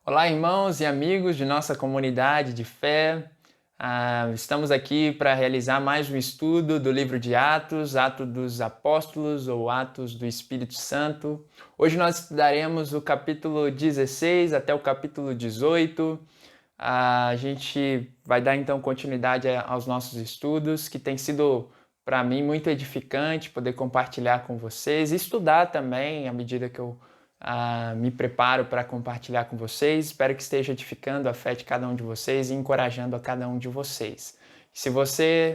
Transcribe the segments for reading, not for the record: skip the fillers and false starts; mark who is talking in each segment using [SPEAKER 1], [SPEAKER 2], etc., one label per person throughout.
[SPEAKER 1] Olá, irmãos e amigos de nossa comunidade de fé. Estamos aqui para realizar mais um estudo do livro de Atos, Atos dos Apóstolos ou Atos do Espírito Santo. Hoje nós estudaremos o capítulo 16 até o capítulo 18. A gente vai dar então continuidade aos nossos estudos, que tem sido para mim muito edificante poder compartilhar com vocês e estudar também à medida que eu me preparo para compartilhar com vocês. Espero que esteja edificando a fé de cada um de vocês e encorajando a cada um de vocês. Se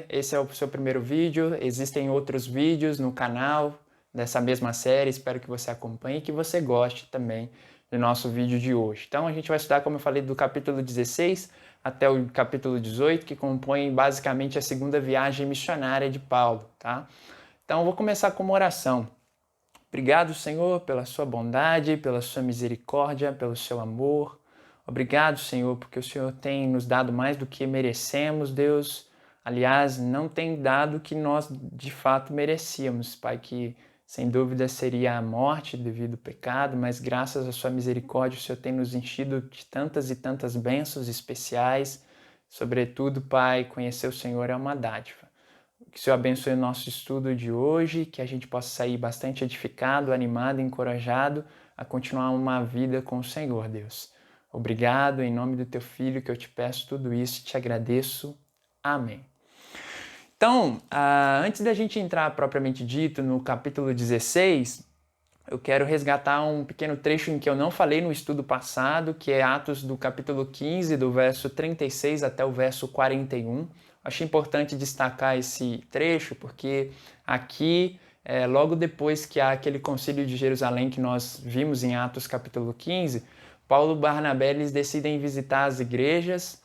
[SPEAKER 1] esse é o seu primeiro vídeo, existem outros vídeos no canal dessa mesma série, espero que você acompanhe e que você goste também do nosso vídeo de hoje. Então a gente vai estudar, como eu falei, do capítulo 16 até o capítulo 18, que compõe basicamente a segunda viagem missionária de Paulo, tá? Então eu vou começar com uma oração. Obrigado, Senhor, pela sua bondade, pela sua misericórdia, pelo seu amor. Obrigado, Senhor, porque o Senhor tem nos dado mais do que merecemos, Deus. Aliás, não tem dado o que nós de fato merecíamos, Pai, que sem dúvida seria a morte devido ao pecado, mas graças à sua misericórdia o Senhor tem nos enchido de tantas e tantas bênçãos especiais. Sobretudo, Pai, conhecer o Senhor é uma dádiva. Que o Senhor abençoe o nosso estudo de hoje, que a gente possa sair bastante edificado, animado, encorajado a continuar uma vida com o Senhor, Deus. Obrigado, em nome do Teu Filho que eu te peço tudo isso e te agradeço. Amém. Então, antes da gente entrar propriamente dito no capítulo 16, eu quero resgatar um pequeno trecho em que eu não falei no estudo passado, que é Atos do capítulo 15, do verso 36 até o verso 41. Achei importante destacar esse trecho, porque aqui, logo depois que há aquele concílio de Jerusalém que nós vimos em Atos capítulo 15, Paulo e Barnabé eles decidem visitar as igrejas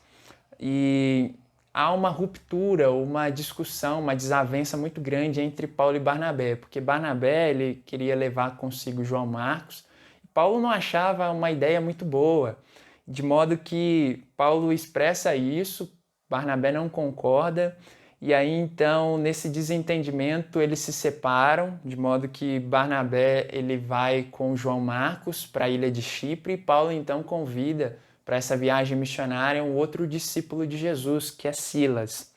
[SPEAKER 1] e há uma ruptura, uma discussão, uma desavença muito grande entre Paulo e Barnabé, porque Barnabé ele queria levar consigo João Marcos, e Paulo não achava uma ideia muito boa, de modo que Paulo expressa isso, Barnabé não concorda, e aí então nesse desentendimento eles se separam, de modo que Barnabé ele vai com João Marcos para a ilha de Chipre, e Paulo então convida para essa viagem missionária um outro discípulo de Jesus, que é Silas.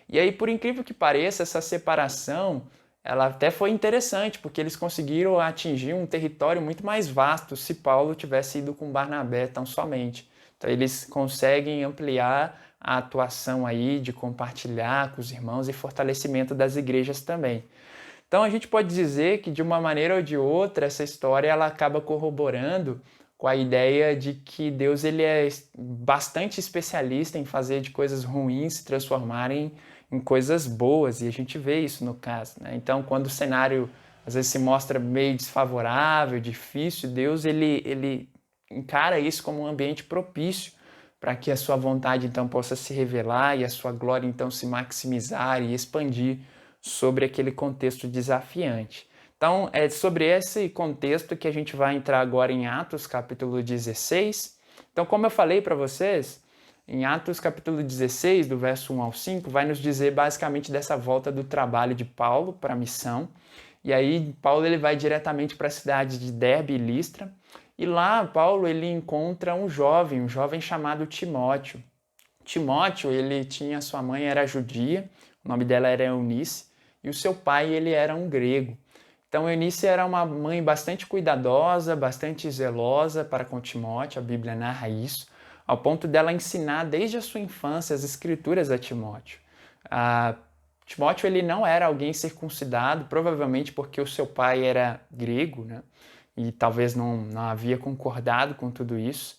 [SPEAKER 1] E aí, por incrível que pareça, essa separação, ela até foi interessante, porque eles conseguiram atingir um território muito mais vasto se Paulo tivesse ido com Barnabé tão somente. Então eles conseguem ampliar a atuação aí de compartilhar com os irmãos e fortalecimento das igrejas também. Então a gente pode dizer que de uma maneira ou de outra essa história ela acaba corroborando com a ideia de que Deus ele é bastante especialista em fazer de coisas ruins se transformarem em coisas boas, e a gente vê isso no caso, né? Então, quando o cenário às vezes se mostra meio desfavorável, difícil, Deus ele encara isso como um ambiente propício para que a sua vontade então possa se revelar e a sua glória então se maximizar e expandir sobre aquele contexto desafiante. Então, é sobre esse contexto que a gente vai entrar agora em Atos, capítulo 16. Então, como eu falei para vocês, em Atos, capítulo 16, do verso 1 ao 5, vai nos dizer basicamente dessa volta do trabalho de Paulo para a missão. E aí, Paulo ele vai diretamente para a cidade de Derbe e Listra. E lá, Paulo ele encontra um jovem chamado Timóteo. Timóteo, ele tinha, sua mãe era judia, o nome dela era Eunice, e o seu pai ele era um grego. Então Eunice era uma mãe bastante cuidadosa, bastante zelosa para com Timóteo, a Bíblia narra isso, ao ponto dela ensinar desde a sua infância as escrituras a Timóteo. Timóteo ele não era alguém circuncidado, provavelmente porque o seu pai era grego, né? E talvez não havia concordado com tudo isso.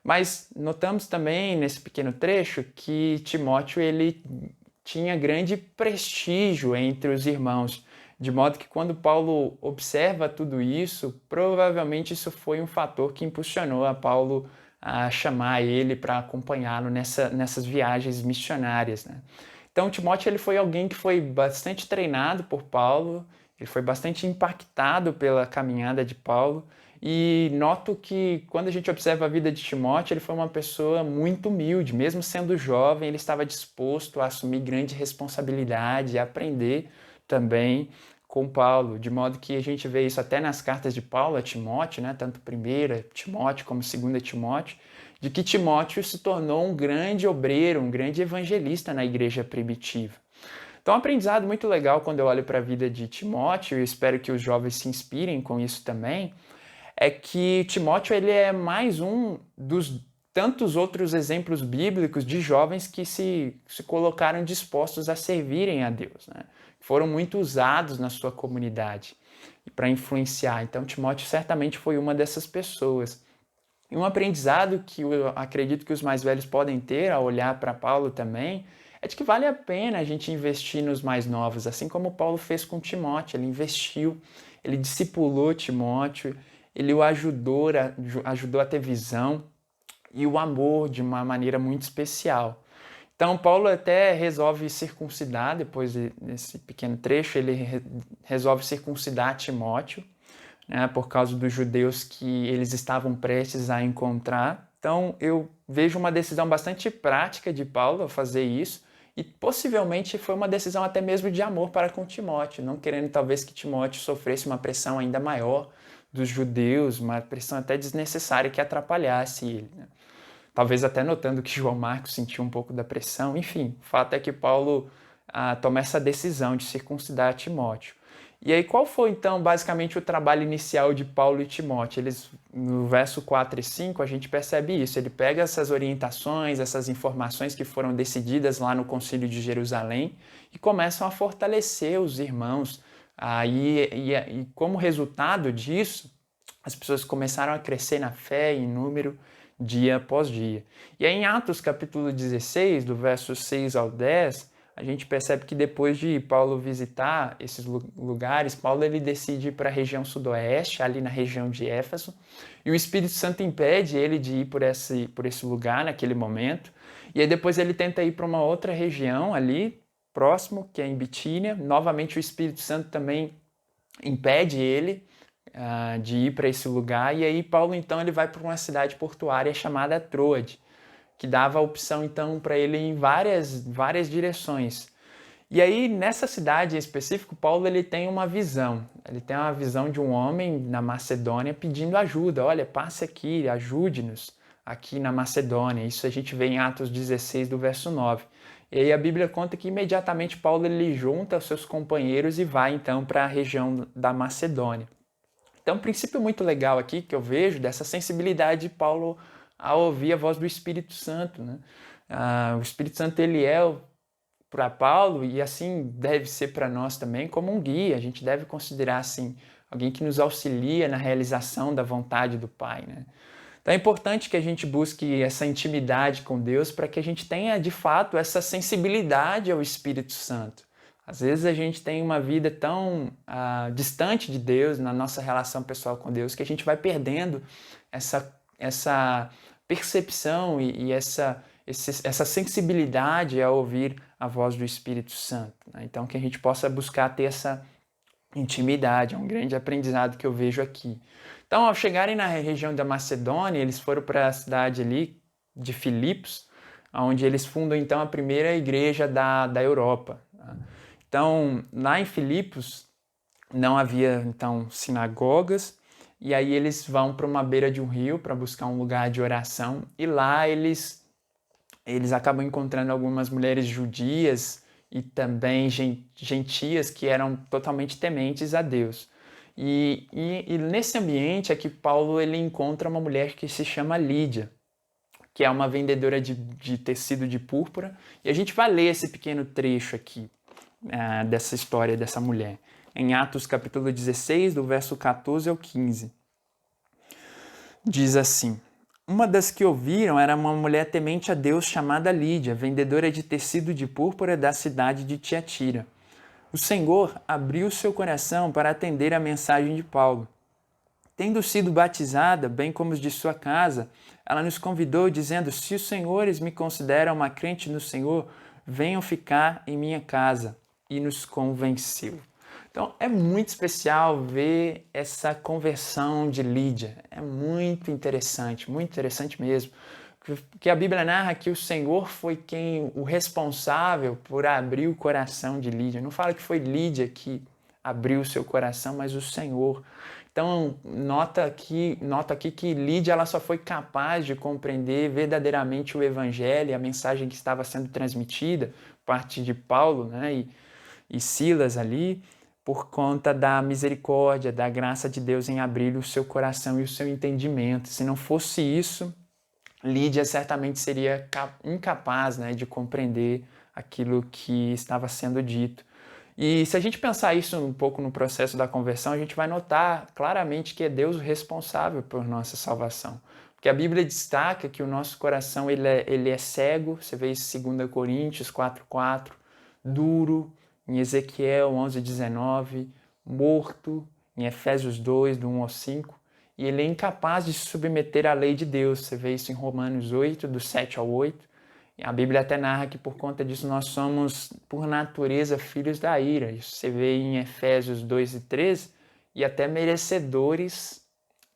[SPEAKER 1] Mas notamos também nesse pequeno trecho que Timóteo ele tinha grande prestígio entre os irmãos, de modo que quando Paulo observa tudo isso, provavelmente isso foi um fator que impulsionou a Paulo a chamar ele para acompanhá-lo nessas viagens missionárias, né? Então Timóteo ele foi alguém que foi bastante treinado por Paulo, ele foi bastante impactado pela caminhada de Paulo, e noto que quando a gente observa a vida de Timóteo, ele foi uma pessoa muito humilde, mesmo sendo jovem, ele estava disposto a assumir grande responsabilidade e aprender também com Paulo, de modo que a gente vê isso até nas cartas de Paulo a Timóteo, né, tanto 1 Timóteo como 2 Timóteo, de que Timóteo se tornou um grande obreiro, um grande evangelista na igreja primitiva. Então, um aprendizado muito legal quando eu olho para a vida de Timóteo, e espero que os jovens se inspirem com isso também, é que Timóteo ele é mais um dos tantos outros exemplos bíblicos de jovens que se colocaram dispostos a servirem a Deus, né? Foram muito usados na sua comunidade para influenciar. Então, Timóteo certamente foi uma dessas pessoas. E um aprendizado que eu acredito que os mais velhos podem ter ao olhar para Paulo também é de que vale a pena a gente investir nos mais novos, assim como Paulo fez com Timóteo. Ele investiu, ele discipulou Timóteo, ele o ajudou a ter visão e o amor de uma maneira muito especial. Então, Paulo até resolve circuncidar, depois desse pequeno trecho, ele resolve circuncidar Timóteo, né, por causa dos judeus que eles estavam prestes a encontrar. Então, eu vejo uma decisão bastante prática de Paulo a fazer isso, e possivelmente foi uma decisão até mesmo de amor para com Timóteo, não querendo talvez que Timóteo sofresse uma pressão ainda maior dos judeus, uma pressão até desnecessária que atrapalhasse ele, né? Talvez até notando que João Marcos sentiu um pouco da pressão. Enfim, o fato é que Paulo toma essa decisão de circuncidar Timóteo. E aí qual foi então basicamente o trabalho inicial de Paulo e Timóteo? Eles, no verso 4 e 5 a gente percebe isso, ele pega essas orientações, essas informações que foram decididas lá no Concílio de Jerusalém e começam a fortalecer os irmãos. E como resultado disso, as pessoas começaram a crescer na fé em número dia após dia. E aí em Atos capítulo 16, do verso 6 ao 10, a gente percebe que depois de Paulo visitar esses lugares, Paulo ele decide ir para a região sudoeste, ali na região de Éfeso, e o Espírito Santo impede ele de ir por esse lugar naquele momento, e aí depois ele tenta ir para uma outra região ali, próximo, que é em Bitínia. Novamente o Espírito Santo também impede ele de ir para esse lugar, e aí Paulo então ele vai para uma cidade portuária chamada Troade, que dava a opção então para ele em várias direções. E aí nessa cidade em específico, Paulo ele tem uma visão de um homem na Macedônia pedindo ajuda. Olha, passe aqui, ajude-nos aqui na Macedônia. Isso a gente vê em Atos 16 do verso 9. E aí a Bíblia conta que imediatamente Paulo ele junta os seus companheiros e vai então para a região da Macedônia. Então, um princípio muito legal aqui que eu vejo dessa sensibilidade de Paulo a ouvir a voz do Espírito Santo, né? O Espírito Santo ele é para Paulo e assim deve ser para nós também como um guia. A gente deve considerar assim alguém que nos auxilia na realização da vontade do Pai, né? Então é importante que a gente busque essa intimidade com Deus para que a gente tenha de fato essa sensibilidade ao Espírito Santo. Às vezes a gente tem uma vida tão distante de Deus, na nossa relação pessoal com Deus, que a gente vai perdendo essa percepção e essa sensibilidade a ouvir a voz do Espírito Santo, né? Então que a gente possa buscar ter essa intimidade, é um grande aprendizado que eu vejo aqui. Então, ao chegarem na região da Macedônia, eles foram para a cidade ali de Filipos, onde eles fundam então a primeira igreja da Europa. Então, lá em Filipos, não havia então sinagogas, e aí eles vão para uma beira de um rio para buscar um lugar de oração, e lá eles acabam encontrando algumas mulheres judias e também gentias que eram totalmente tementes a Deus. E nesse ambiente é que Paulo ele encontra uma mulher que se chama Lídia, que é uma vendedora de tecido de púrpura, e a gente vai ler esse pequeno trecho aqui dessa história dessa mulher, em Atos capítulo 16, do verso 14 ao 15. Diz assim: uma das que ouviram era uma mulher temente a Deus chamada Lídia, vendedora de tecido de púrpura da cidade de Tiatira. O Senhor abriu seu coração para atender a mensagem de Paulo. Tendo sido batizada, bem como os de sua casa, ela nos convidou, dizendo: se os senhores me consideram uma crente no Senhor, venham ficar em minha casa. E nos convenceu. Então, é muito especial ver essa conversão de Lídia. É muito interessante mesmo. Porque a Bíblia narra que o Senhor foi o responsável por abrir o coração de Lídia. Não fala que foi Lídia que abriu o seu coração, mas o Senhor. Então, nota aqui que Lídia ela só foi capaz de compreender verdadeiramente o Evangelho, a mensagem que estava sendo transmitida, parte de Paulo, né, e Silas ali, por conta da misericórdia, da graça de Deus em abrir o seu coração e o seu entendimento. Se não fosse isso, Lídia certamente seria incapaz, né, de compreender aquilo que estava sendo dito. E se a gente pensar isso um pouco no processo da conversão, a gente vai notar claramente que é Deus o responsável por nossa salvação. Porque a Bíblia destaca que o nosso coração ele é cego, você vê isso em 2 Coríntios 4,4, duro, em Ezequiel 11,19, morto, em Efésios 2, do 1 ao 5, e ele é incapaz de se submeter à lei de Deus. Você vê isso em Romanos 8, do 7 ao 8. A Bíblia até narra que por conta disso nós somos, por natureza, filhos da ira. Isso você vê em Efésios 2 e 13, e até merecedores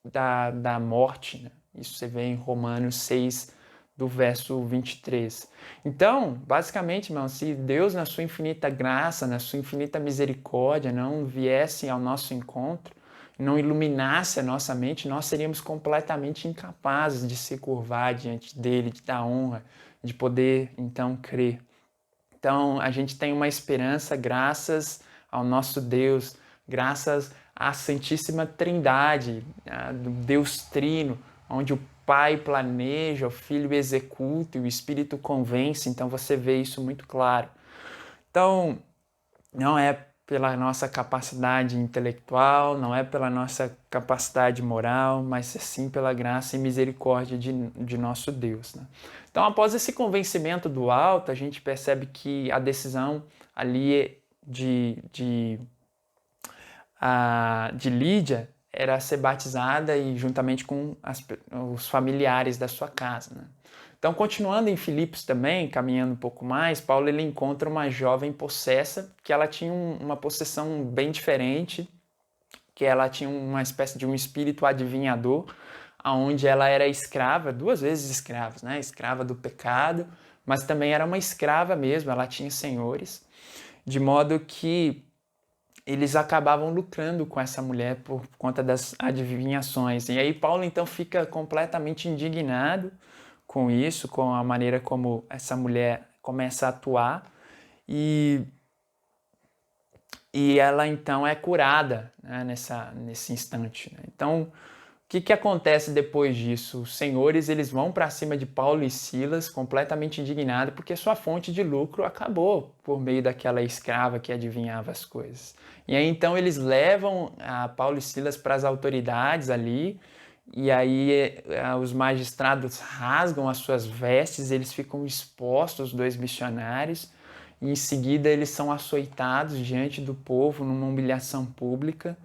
[SPEAKER 1] da morte, né? Isso você vê em Romanos 6, do verso 23. Então, basicamente, irmão, se Deus, na sua infinita graça, na sua infinita misericórdia, não viesse ao nosso encontro, não iluminasse a nossa mente, nós seríamos completamente incapazes de se curvar diante dele, de dar honra, de poder, então, crer. Então, a gente tem uma esperança graças ao nosso Deus, graças à Santíssima Trindade, do Deus Trino, onde o Pai planeja, o Filho executa e o Espírito convence. Então, você vê isso muito claro. Então, não é pela nossa capacidade intelectual, não é pela nossa capacidade moral, mas sim pela graça e misericórdia de nosso Deus, né? Então, após esse convencimento do alto, a gente percebe que a decisão ali de Lídia era ser batizada e juntamente com os familiares da sua casa, né? Então, continuando em Filipos também, caminhando um pouco mais, Paulo ele encontra uma jovem possessa, que ela tinha uma possessão bem diferente, que ela tinha uma espécie de um espírito adivinhador, onde ela era escrava, 2 vezes escrava, né? Escrava do pecado, mas também era uma escrava mesmo, ela tinha senhores, de modo que eles acabavam lucrando com essa mulher por conta das adivinhações. E aí Paulo então fica completamente indignado com isso, com a maneira como essa mulher começa a atuar, e ela então é curada, né, nesse instante, né? Então, o que acontece depois disso? Os senhores eles vão para cima de Paulo e Silas completamente indignados porque sua fonte de lucro acabou por meio daquela escrava que adivinhava as coisas. E aí então eles levam a Paulo e Silas para as autoridades ali, e aí os magistrados rasgam as suas vestes, eles ficam expostos, os 2 missionários, e em seguida eles são açoitados diante do povo numa humilhação pública,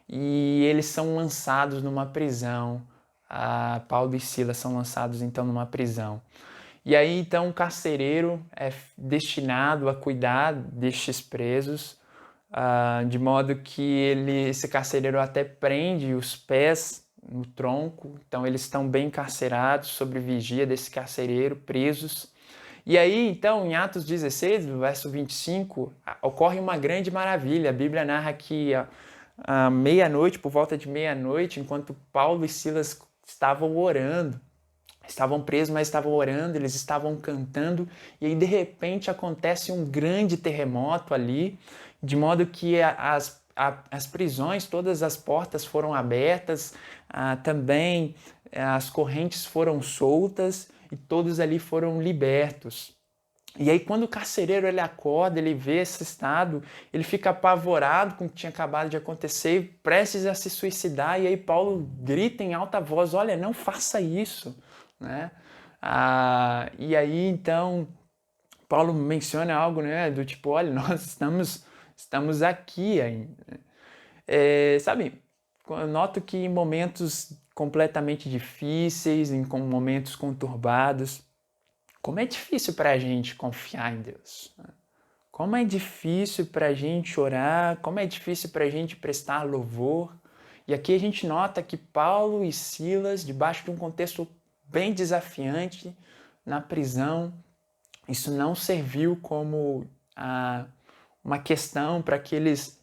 [SPEAKER 1] e eles são lançados numa prisão. Paulo e Silas são lançados então numa prisão. E aí então o carcereiro é destinado a cuidar destes presos, de modo que esse carcereiro até prende os pés no tronco. Então eles estão bem encarcerados, sob vigia desse carcereiro, presos. E aí, então, em Atos 16, no verso 25, ocorre uma grande maravilha. A Bíblia narra que à meia-noite, por volta de meia-noite, enquanto Paulo e Silas estavam orando, estavam presos, mas estavam orando, eles estavam cantando, e aí de repente acontece um grande terremoto ali, de modo que as prisões, todas as portas foram abertas, também as correntes foram soltas e todos ali foram libertos. E aí quando o carcereiro ele acorda, ele vê esse estado, ele fica apavorado com o que tinha acabado de acontecer, prestes a se suicidar, e aí Paulo grita em alta voz, olha, não faça isso, né? E aí então Paulo menciona algo, né, do tipo, olha, nós estamos aqui ainda. Sabe, eu noto que em momentos completamente difíceis, em momentos conturbados, como é difícil para a gente confiar em Deus. Como é difícil para a gente orar, como é difícil para a gente prestar louvor. E aqui a gente nota que Paulo e Silas, debaixo de um contexto bem desafiante, na prisão, isso não serviu como uma questão para que eles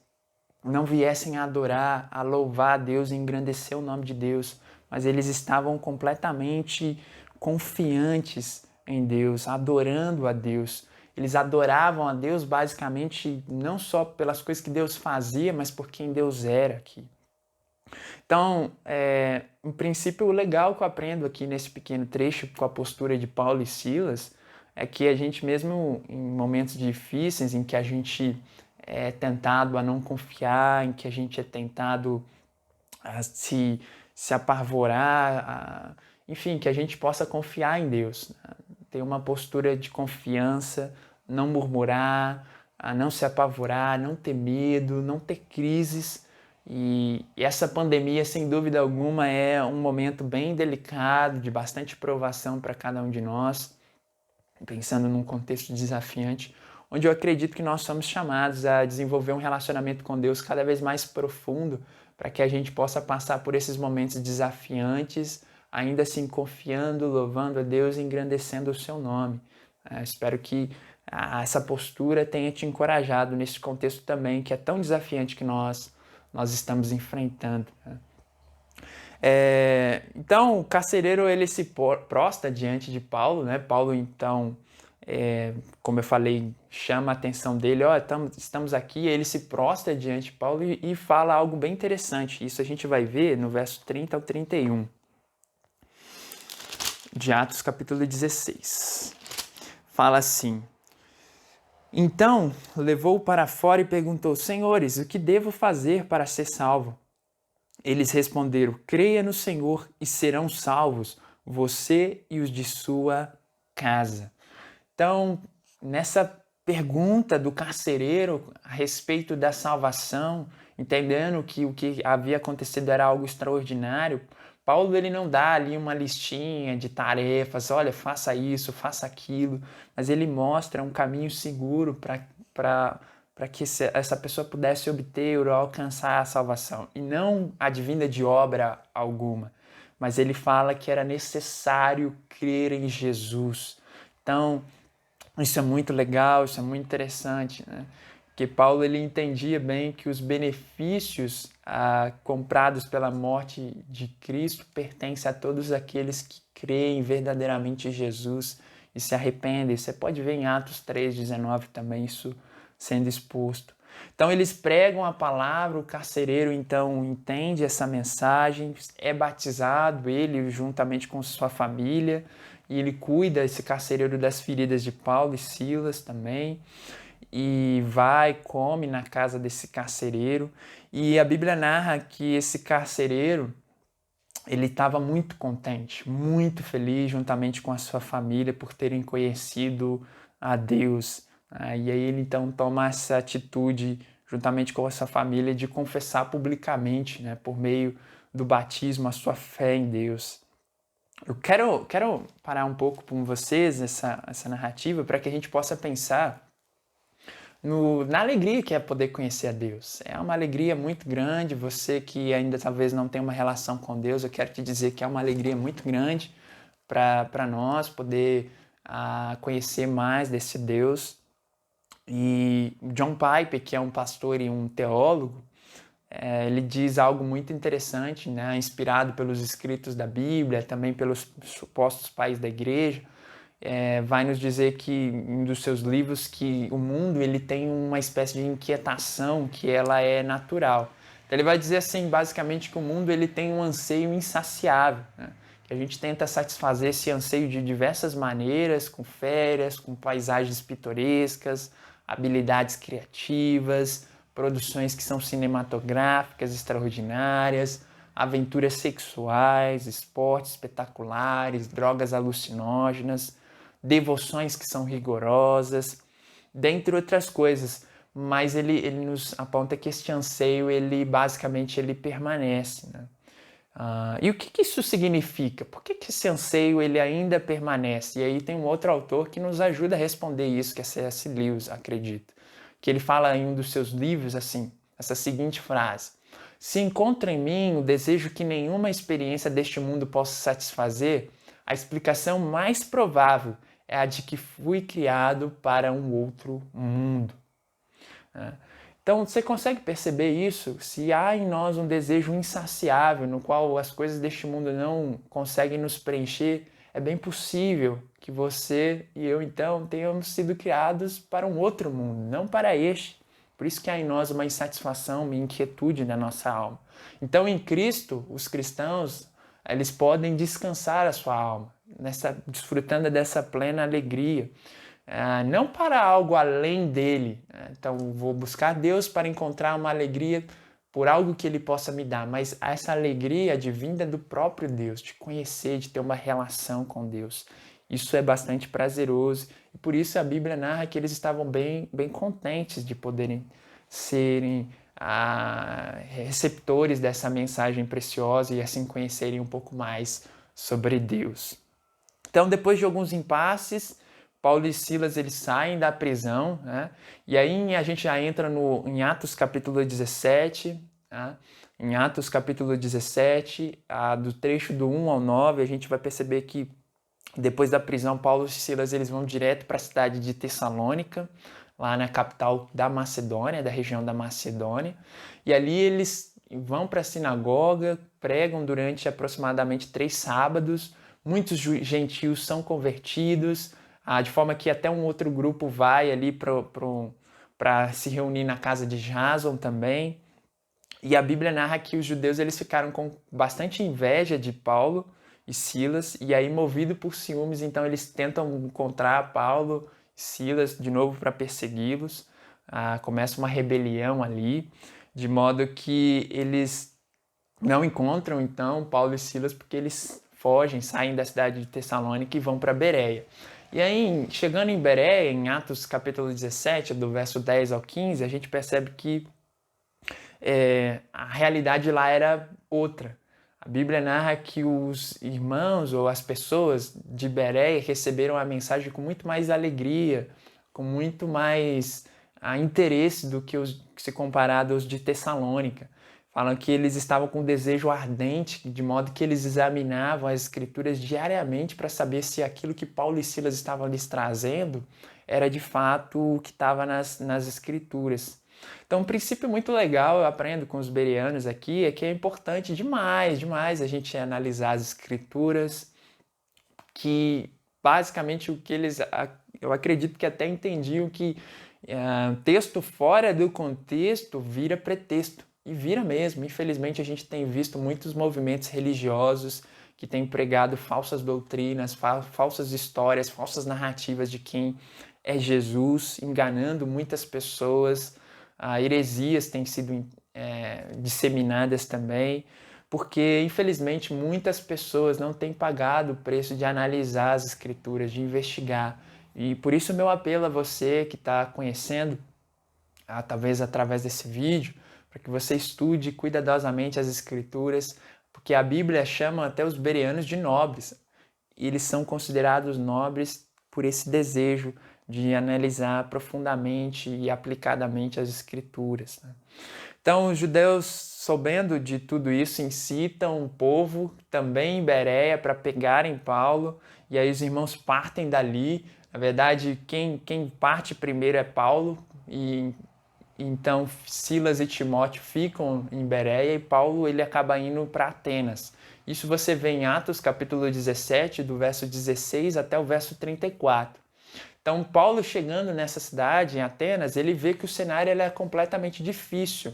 [SPEAKER 1] não viessem a adorar, a louvar a Deus e engrandecer o nome de Deus, mas eles estavam completamente confiantes em Deus, adorando a Deus. Eles adoravam a Deus basicamente não só pelas coisas que Deus fazia, mas por quem Deus era aqui. Então, em princípio, o legal que eu aprendo aqui nesse pequeno trecho com a postura de Paulo e Silas é que a gente mesmo em momentos difíceis, em que a gente é tentado a não confiar, em que a gente é tentado a se apavorar, enfim, que a gente possa confiar em Deus, né? Ter uma postura de confiança, não murmurar, a não se apavorar, não ter medo, não ter crises. E essa pandemia, sem dúvida alguma, é um momento bem delicado, de bastante provação para cada um de nós, pensando num contexto desafiante, onde eu acredito que nós somos chamados a desenvolver um relacionamento com Deus cada vez mais profundo, para que a gente possa passar por esses momentos desafiantes, ainda assim confiando, louvando a Deus e engrandecendo o seu nome. Espero que essa postura tenha te encorajado nesse contexto também, que é tão desafiante que nós estamos enfrentando. Então, o carcereiro ele se prostra diante de Paulo, né? Paulo, então, como eu falei, chama a atenção dele, estamos aqui, ele se prostra diante de Paulo e fala algo bem interessante. Isso a gente vai ver no verso 30 ao 31 de Atos, capítulo 16. Fala assim: Então levou-o para fora e perguntou: Senhores, o que devo fazer para ser salvo? Eles responderam: Creia no Senhor e serão salvos, você e os de sua casa. Então, nessa pergunta do carcereiro a respeito da salvação, entendendo que o que havia acontecido era algo extraordinário, Paulo ele não dá ali uma listinha de tarefas, olha, faça isso, faça aquilo, mas ele mostra um caminho seguro para que essa pessoa pudesse obter ou alcançar a salvação, e não advinda de obra alguma, mas ele fala que era necessário crer em Jesus. Então, isso é muito legal, isso é muito interessante, né? Porque Paulo ele entendia bem que os benefícios comprados pela morte de Cristo pertencem a todos aqueles que creem verdadeiramente em Jesus e se arrependem. Você pode ver em Atos 3:19 também isso sendo exposto. Então eles pregam a palavra, o carcereiro então entende essa mensagem, é batizado, ele juntamente com sua família, e ele cuida, esse carcereiro, das feridas de Paulo e Silas também, e vai, come na casa desse carcereiro, e a Bíblia narra que esse carcereiro, ele estava muito contente, muito feliz, juntamente com a sua família, por terem conhecido a Deus. E aí ele então toma essa atitude, juntamente com a sua família, de confessar publicamente, né, por meio do batismo, a sua fé em Deus. Eu quero parar um pouco com vocês essa narrativa para que a gente possa pensar na alegria que é poder conhecer a Deus. É uma alegria muito grande. Você que ainda talvez não tem uma relação com Deus, eu quero te dizer que é uma alegria muito grande para nós poder conhecer mais desse Deus. E John Piper, que é um pastor e um teólogo, ele diz algo muito interessante, né? Inspirado pelos escritos da Bíblia, também pelos supostos pais da igreja, vai nos dizer que em um dos seus livros que o mundo ele tem uma espécie de inquietação que ela é natural. Então ele vai dizer assim, basicamente, que o mundo ele tem um anseio insaciável, né? Que a gente tenta satisfazer esse anseio de diversas maneiras, com férias, com paisagens pitorescas, habilidades criativas, produções que são cinematográficas extraordinárias, aventuras sexuais, esportes espetaculares, drogas alucinógenas, devoções que são rigorosas, dentre outras coisas. Mas ele nos aponta que este anseio, ele basicamente ele permanece, né? E o que isso significa? Por que esse anseio ele ainda permanece? E aí tem um outro autor que nos ajuda a responder isso, que é C.S. Lewis, acredito. Que ele fala em um dos seus livros assim, essa seguinte frase: Se encontro em mim o desejo que nenhuma experiência deste mundo possa satisfazer, a explicação mais provável é a de que fui criado para um outro mundo. Então, você consegue perceber isso? Se há em nós um desejo insaciável, no qual as coisas deste mundo não conseguem nos preencher, é bem possível que você e eu, então, tenhamos sido criados para um outro mundo, não para este. Por isso que há em nós uma insatisfação, uma inquietude na nossa alma. Então, em Cristo, os cristãos, eles podem descansar a sua alma, desfrutando dessa plena alegria. Não para algo além dele. Então, vou buscar Deus para encontrar uma alegria por algo que Ele possa me dar, mas essa alegria advinda do próprio Deus, de conhecer, de ter uma relação com Deus. Isso é bastante prazeroso e por isso a Bíblia narra que eles estavam bem contentes de poderem serem receptores dessa mensagem preciosa e assim conhecerem um pouco mais sobre Deus. Então, depois de alguns impasses, Paulo e Silas eles saem da prisão, né? E aí a gente já entra em Atos capítulo 17, tá? Em Atos capítulo 17, do trecho do 1 ao 9, a gente vai perceber que depois da prisão, Paulo e Silas eles vão direto para a cidade de Tessalônica, lá na capital da Macedônia, da região da Macedônia, e ali eles vão para a sinagoga, pregam durante aproximadamente 3 sábados, muitos gentios são convertidos, de forma que até um outro grupo vai ali para se reunir na casa de Jason também. E a Bíblia narra que os judeus eles ficaram com bastante inveja de Paulo e Silas, e aí movido por ciúmes, então eles tentam encontrar Paulo e Silas de novo para persegui-los. Começa uma rebelião ali, de modo que eles não encontram então Paulo e Silas porque eles fogem, saem da cidade de Tessalônica e vão para Bereia. E aí, chegando em Bereia, em Atos capítulo 17, do verso 10 ao 15, a gente percebe que a realidade lá era outra. A Bíblia narra que os irmãos ou as pessoas de Bereia receberam a mensagem com muito mais alegria, com muito mais interesse do que se comparado aos de Tessalônica. Falam que eles estavam com um desejo ardente, de modo que eles examinavam as escrituras diariamente para saber se aquilo que Paulo e Silas estavam lhes trazendo era de fato o que estava nas escrituras. Então, um princípio muito legal eu aprendo com os bereanos aqui é que é importante demais a gente analisar as escrituras, que basicamente o que eu acredito que até entendiam que texto fora do contexto vira pretexto. E vira mesmo. Infelizmente, a gente tem visto muitos movimentos religiosos que têm pregado falsas doutrinas, falsas histórias, falsas narrativas de quem é Jesus, enganando muitas pessoas. Heresias têm sido disseminadas também, porque, infelizmente, muitas pessoas não têm pagado o preço de analisar as escrituras, de investigar. E por isso, meu apelo a você que está conhecendo, talvez através desse vídeo, para que você estude cuidadosamente as escrituras, porque a Bíblia chama até os bereanos de nobres. E eles são considerados nobres por esse desejo de analisar profundamente e aplicadamente as escrituras. Então, os judeus, sabendo de tudo isso, incitam o povo também em Bereia para pegarem Paulo, e aí os irmãos partem dali. Na verdade, quem parte primeiro é Paulo, e então Silas e Timóteo ficam em Bereia e Paulo ele acaba indo para Atenas. Isso você vê em Atos capítulo 17, do verso 16 até o verso 34. Então Paulo chegando nessa cidade, em Atenas, ele vê que o cenário é completamente difícil.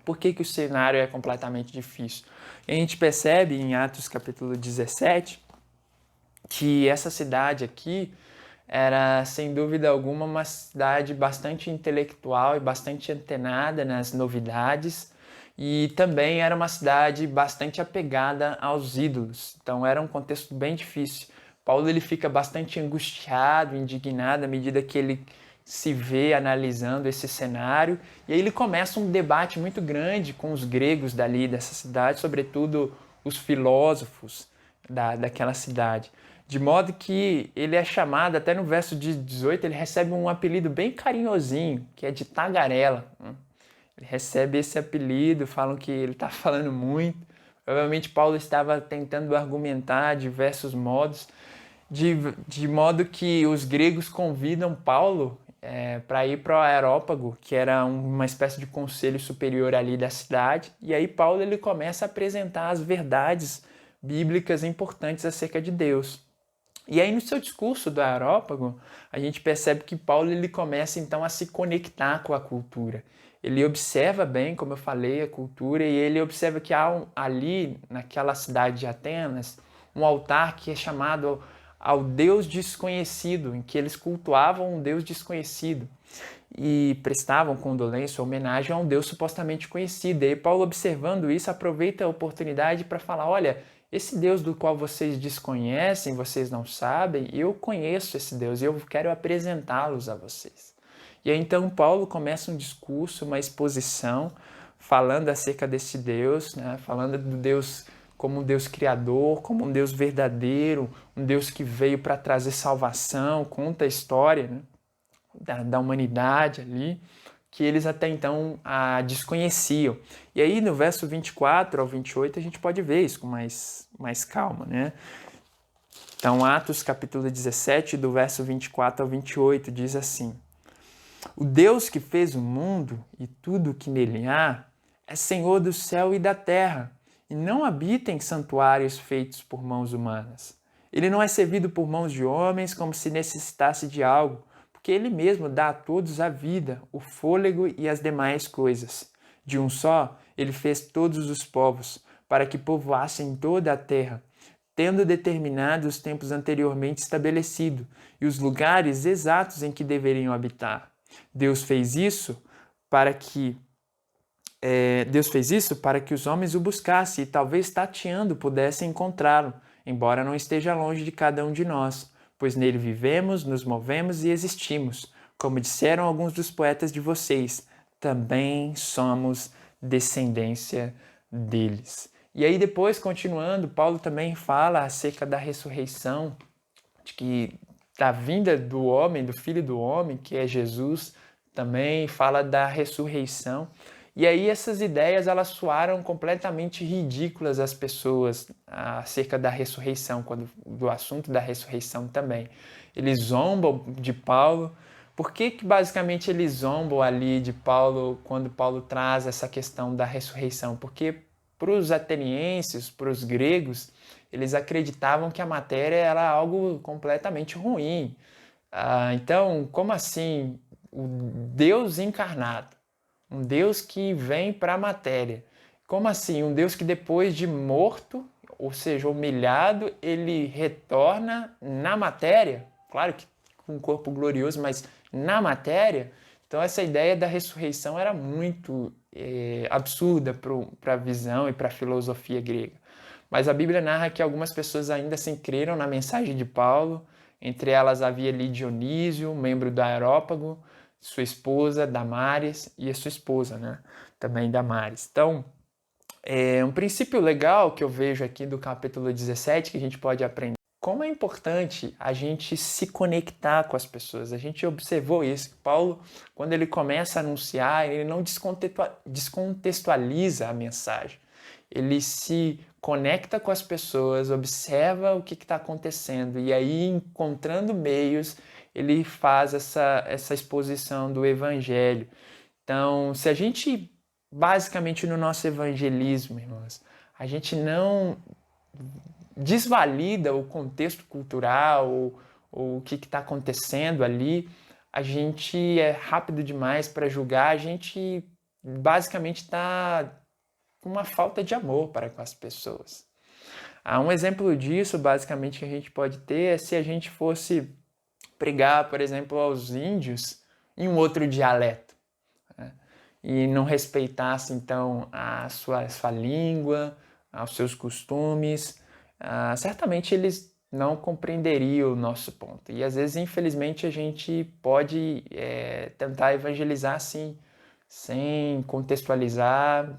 [SPEAKER 1] Por que o cenário é completamente difícil? A gente percebe em Atos capítulo 17 que essa cidade aqui era, sem dúvida alguma, uma cidade bastante intelectual e bastante antenada nas novidades, e também era uma cidade bastante apegada aos ídolos. Então era um contexto bem difícil. Paulo ele fica bastante angustiado, indignado à medida que ele se vê analisando esse cenário, e aí ele começa um debate muito grande com os gregos dessa cidade, sobretudo os filósofos daquela cidade. De modo que ele é chamado, até no verso 18, ele recebe um apelido bem carinhosinho, que é de tagarela. Ele recebe esse apelido, falam que ele está falando muito. Provavelmente Paulo estava tentando argumentar diversos modos, de modo que os gregos convidam Paulo para ir para o Areópago, que era uma espécie de conselho superior ali da cidade. E aí Paulo ele começa a apresentar as verdades bíblicas importantes acerca de Deus. E aí no seu discurso do Areópago, a gente percebe que Paulo ele começa então a se conectar com a cultura. Ele observa bem, como eu falei, a cultura, e ele observa que há ali, naquela cidade de Atenas, um altar que é chamado ao Deus desconhecido, em que eles cultuavam um Deus desconhecido e prestavam condolência, homenagem a um Deus supostamente conhecido. E aí Paulo, observando isso, aproveita a oportunidade para falar, olha, esse Deus do qual vocês desconhecem, vocês não sabem, eu conheço esse Deus e eu quero apresentá-los a vocês. E aí então Paulo começa um discurso, uma exposição, falando acerca desse Deus, né? Falando do Deus como um Deus criador, como um Deus verdadeiro, um Deus que veio para trazer salvação, conta a história, né, da humanidade ali, que eles até então desconheciam. E aí no verso 24 ao 28 a gente pode ver isso com mais calma, né? Então Atos capítulo 17, do verso 24 ao 28, diz assim: O Deus que fez o mundo e tudo o que nele há é Senhor do céu e da terra, e não habita em santuários feitos por mãos humanas. Ele não é servido por mãos de homens como se necessitasse de algo, porque ele mesmo dá a todos a vida, o fôlego e as demais coisas. De um só, ele fez todos os povos, para que povoassem toda a terra, tendo determinado os tempos anteriormente estabelecidos e os lugares exatos em que deveriam habitar. Deus fez isso para que os homens o buscassem e talvez tateando pudessem encontrá-lo, embora não esteja longe de cada um de nós, pois nele vivemos, nos movemos e existimos. Como disseram alguns dos poetas de vocês, também somos descendência deles. E aí depois, continuando, Paulo também fala acerca da ressurreição, da vinda do homem, do Filho do Homem, que é Jesus, também fala da ressurreição. E aí essas ideias elas soaram completamente ridículas às pessoas acerca da ressurreição, do assunto da ressurreição também. Eles zombam de Paulo. Por que basicamente eles zombam ali de Paulo quando Paulo traz essa questão da ressurreição? Porque para os atenienses, para os gregos, eles acreditavam que a matéria era algo completamente ruim. Então, como assim o Deus encarnado? Um Deus que vem para a matéria. Como assim? Um Deus que depois de morto, ou seja, humilhado, ele retorna na matéria? Claro que com um corpo glorioso, mas na matéria? Então essa ideia da ressurreição era muito absurda para a visão e para a filosofia grega. Mas a Bíblia narra que algumas pessoas ainda assim creram na mensagem de Paulo. Entre elas havia ali Dionísio, membro do Areópago, sua esposa Damares e a sua esposa, né? Também Damares. Então, um princípio legal que eu vejo aqui do capítulo 17 que a gente pode aprender. Como é importante a gente se conectar com as pessoas. A gente observou isso. Paulo, quando ele começa a anunciar, ele não descontextualiza a mensagem. Ele se conecta com as pessoas, observa o que está acontecendo e aí, encontrando meios, ele faz essa exposição do evangelho. Então, se a gente, basicamente no nosso evangelismo, irmãos, a gente não desvalida o contexto cultural ou o que está acontecendo ali, a gente é rápido demais para julgar, a gente basicamente está com uma falta de amor para com as pessoas. Um exemplo disso, basicamente, que a gente pode ter é se a gente fosse pregar, por exemplo, aos índios em um outro dialeto, né? E não respeitasse, então, a sua língua, os seus costumes, certamente eles não compreenderiam o nosso ponto. E às vezes, infelizmente, a gente pode tentar evangelizar assim, sem contextualizar,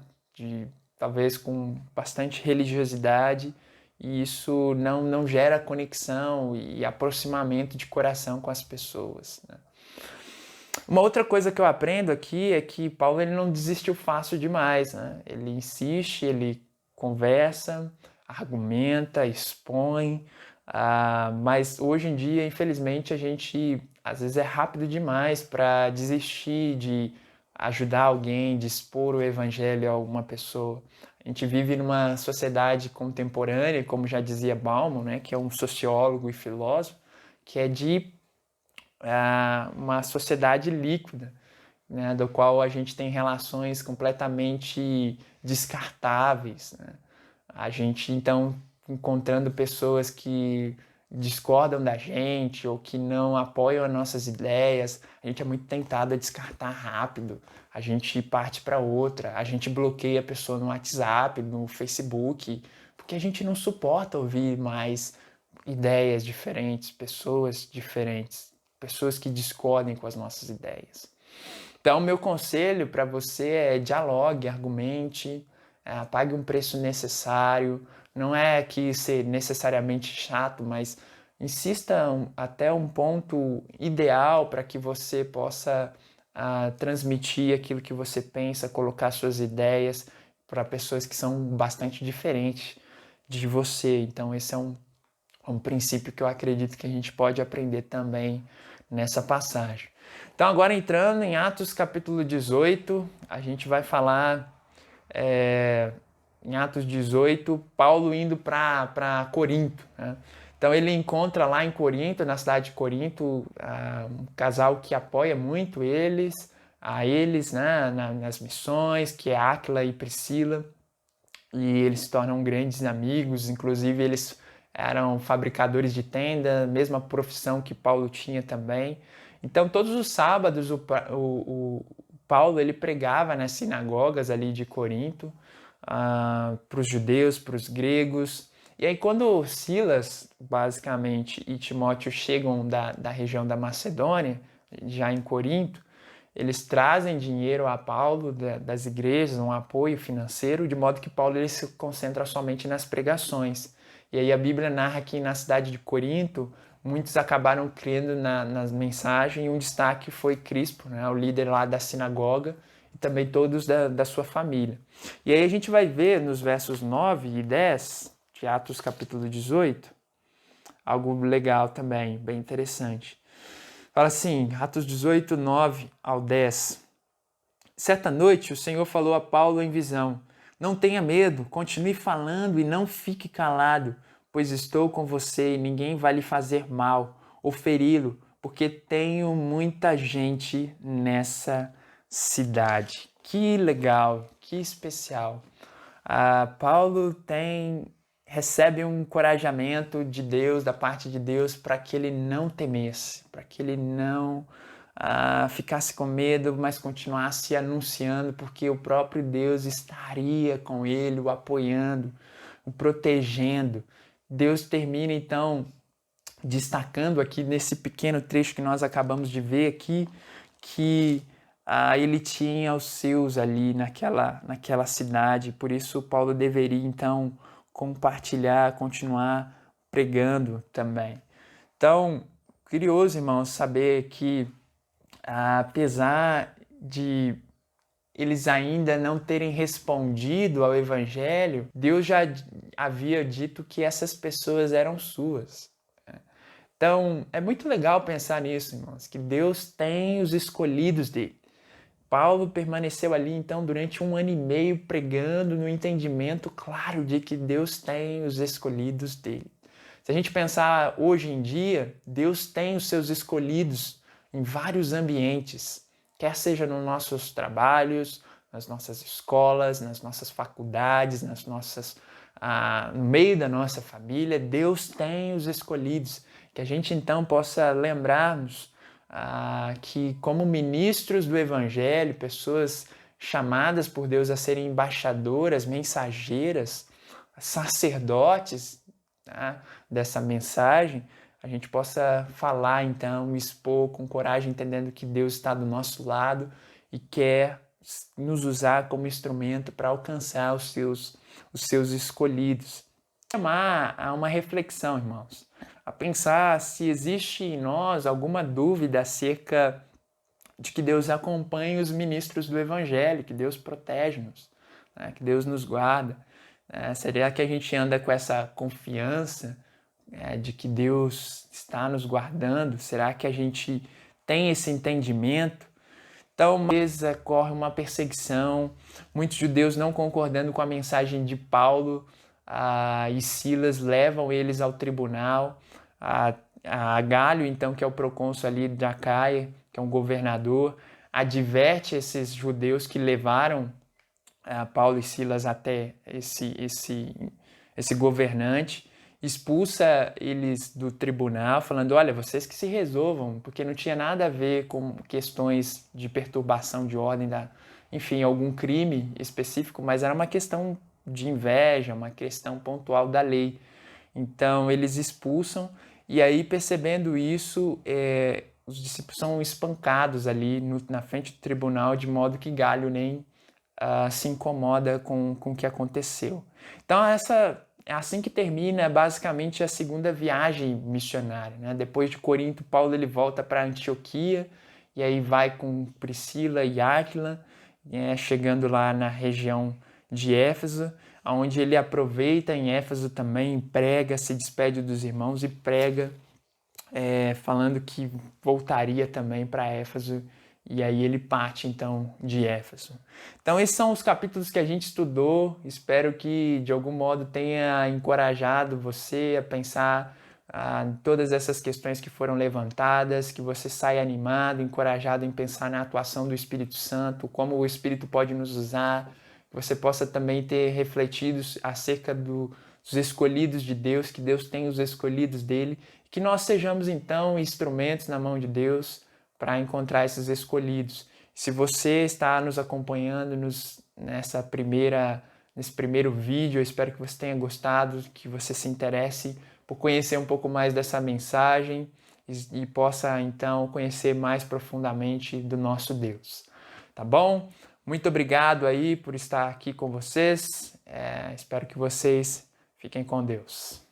[SPEAKER 1] talvez com bastante religiosidade, e isso não gera conexão e aproximamento de coração com as pessoas, né? Uma outra coisa que eu aprendo aqui é que Paulo ele não desistiu fácil demais, né? Ele insiste, ele conversa, argumenta, expõe, mas hoje em dia, infelizmente, a gente às vezes é rápido demais para desistir de ajudar alguém, de expor o evangelho a uma pessoa. A gente vive numa sociedade contemporânea, como já dizia Bauman, né, que é um sociólogo e filósofo, que é de uma sociedade líquida, né, do qual a gente tem relações completamente descartáveis, né? A gente, então, encontrando pessoas que discordam da gente ou que não apoiam as nossas ideias, a gente é muito tentado a descartar rápido, a gente parte para outra, a gente bloqueia a pessoa no WhatsApp, no Facebook, porque a gente não suporta ouvir mais ideias diferentes, pessoas que discordem com as nossas ideias. Então, meu conselho para você é dialogue, argumente, pague um preço necessário. Não é que ser necessariamente chato, mas insista até um ponto ideal para que você possa transmitir aquilo que você pensa, colocar suas ideias para pessoas que são bastante diferentes de você. Então, esse é um princípio que eu acredito que a gente pode aprender também nessa passagem. Então, agora entrando em Atos capítulo 18, a gente vai falar em Atos 18, Paulo indo para Corinto, né? Então, ele encontra lá em Corinto, na cidade de Corinto, um casal que apoia muito eles, né, nas missões, que é Áquila e Priscila, e eles se tornam grandes amigos, inclusive eles eram fabricadores de tenda, mesma profissão que Paulo tinha também. Então, todos os sábados, o Paulo ele pregava nas sinagogas ali de Corinto, para os judeus, para os gregos. E aí, quando Silas, basicamente, e Timóteo chegam da região da Macedônia, já em Corinto, eles trazem dinheiro a Paulo das igrejas, um apoio financeiro, de modo que Paulo ele se concentra somente nas pregações. E aí a Bíblia narra que na cidade de Corinto, muitos acabaram crendo nas mensagens, e um destaque foi Crispo, né, o líder lá da sinagoga, e também todos da sua família. E aí a gente vai ver nos versos 9 e 10 de Atos capítulo 18, algo legal também, bem interessante. Fala assim, Atos 18, 9 ao 10. Certa noite o Senhor falou a Paulo em visão: não tenha medo, continue falando e não fique calado, pois estou com você e ninguém vai lhe fazer mal ou feri-lo, porque tenho muita gente nessa cidade. Que legal, que especial. Paulo recebe um encorajamento de Deus, da parte de Deus, para que ele não temesse, para que ele não ficasse com medo, mas continuasse anunciando, porque o próprio Deus estaria com ele, o apoiando, o protegendo. Deus termina, então, destacando aqui nesse pequeno trecho que nós acabamos de ver aqui, que ele tinha os seus ali naquela cidade, por isso Paulo deveria então compartilhar, continuar pregando também. Então, curioso, irmãos, saber que apesar de eles ainda não terem respondido ao Evangelho, Deus já havia dito que essas pessoas eram suas. Então, é muito legal pensar nisso, irmãos, que Deus tem os escolhidos dele. Paulo permaneceu ali, então, durante 1 ano e meio pregando no entendimento claro de que Deus tem os escolhidos dele. Se a gente pensar hoje em dia, Deus tem os seus escolhidos em vários ambientes, quer seja nos nossos trabalhos, nas nossas escolas, nas nossas faculdades, no meio da nossa família, Deus tem os escolhidos. Que a gente então possa lembrar-nos que, como ministros do Evangelho, pessoas chamadas por Deus a serem embaixadoras, mensageiras, sacerdotes, tá, dessa mensagem, a gente possa falar então, expor com coragem, entendendo que Deus está do nosso lado e quer nos usar como instrumento para alcançar os seus escolhidos. Chamar a uma reflexão, irmãos, a pensar se existe em nós alguma dúvida acerca de que Deus acompanha os ministros do Evangelho, que Deus protege-nos, né, que Deus nos guarda. Será que a gente anda com essa confiança, de que Deus está nos guardando? Será que a gente tem esse entendimento? Então, uma vez ocorre uma perseguição, muitos judeus não concordando com a mensagem de Paulo e Silas levam eles ao tribunal. A Galho, então, que é o procônsul ali da Acaia, que é um governador, adverte esses judeus que levaram Paulo e Silas até esse governante, expulsa eles do tribunal, falando: olha, vocês que se resolvam, porque não tinha nada a ver com questões de perturbação de ordem, enfim, algum crime específico, mas era uma questão de inveja, uma questão pontual da lei. Então eles expulsam, e aí, percebendo isso, os discípulos são espancados ali na frente do tribunal, de modo que Galho nem se incomoda com o que aconteceu. Então, é assim que termina basicamente a segunda viagem missionária, né? Depois de Corinto, Paulo ele volta para Antioquia, e aí vai com Priscila e Áquila, chegando lá na região de Éfeso, onde ele aproveita em Éfeso também, prega, se despede dos irmãos e prega, falando que voltaria também para Éfeso, e aí ele parte então de Éfeso. Então esses são os capítulos que a gente estudou, espero que de algum modo tenha encorajado você a pensar todas essas questões que foram levantadas, que você saia animado, encorajado em pensar na atuação do Espírito Santo, como o Espírito pode nos usar, que você possa também ter refletido acerca dos escolhidos de Deus, que Deus tem os escolhidos dele, que nós sejamos então instrumentos na mão de Deus para encontrar esses escolhidos. Se você está nos acompanhando nesse primeiro vídeo, eu espero que você tenha gostado, que você se interesse por conhecer um pouco mais dessa mensagem e possa então conhecer mais profundamente do nosso Deus. Tá bom? Muito obrigado aí por estar aqui com vocês. Espero que vocês fiquem com Deus.